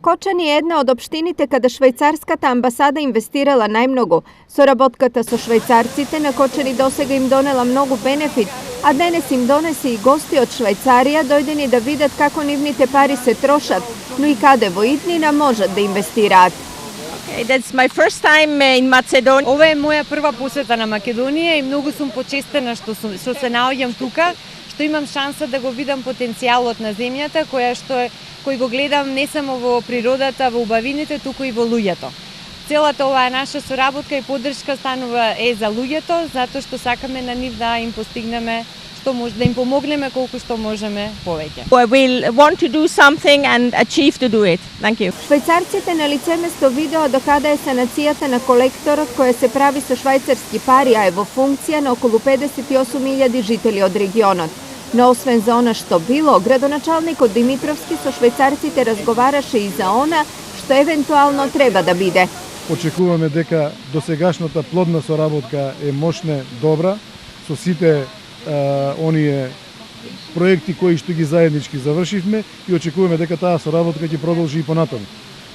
Кочани е една од општините каде швајцарската амбасада инвестирала најмногу. Соработката со швајцарците на Кочани досега им донела многу бенефит, а денес им донесе и гости од Швајцарија дојдени да видат како нивните пари се трошат, но и каде во иднина можат да инвестираат. That's my first time in Macedonia. Ова е моја прва посета на Македонија и многу сум почестена што се наоѓам тука, што имам шанса да го видам потенцијалот на земјата кој го гледам не само во природата, во убавините, туку и во луѓето. Целата оваа наша соработка и поддршка станува за луѓето, затоа што сакаме на нив да им постигнеме што може да им помогнеме колку што можеме повеќе. I will want to do something and achieve to do it. Thank you. Швајцарците на лице место видео докада е санацијата на колекторот која се прави со швајцарски пари, а е во функција на околу 58.000 жители од регионот. Но освен за она што било, градоначалникот Димитровски со швајцарците разговараше и за она што евентуално треба да биде. Очекуваме дека досегашната плодна соработка е мощна, добра, со сите оние проекти кои што ги заеднички завршивме и очекуваме дека таа соработка ќе продолжи и понатаму.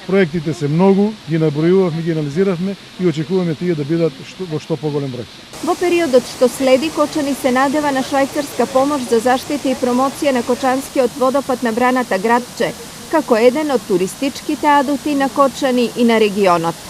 Проектите се многу, ги набројувавме, ги анализиравме и очекуваме тие да бидат во што поголем број. Во периодот што следи, Кочани се надева на швајцарска помош за заштита и промоција на Кочанскиот водопад на браната Градче, како еден од туристичките адути на Кочани и на регионот.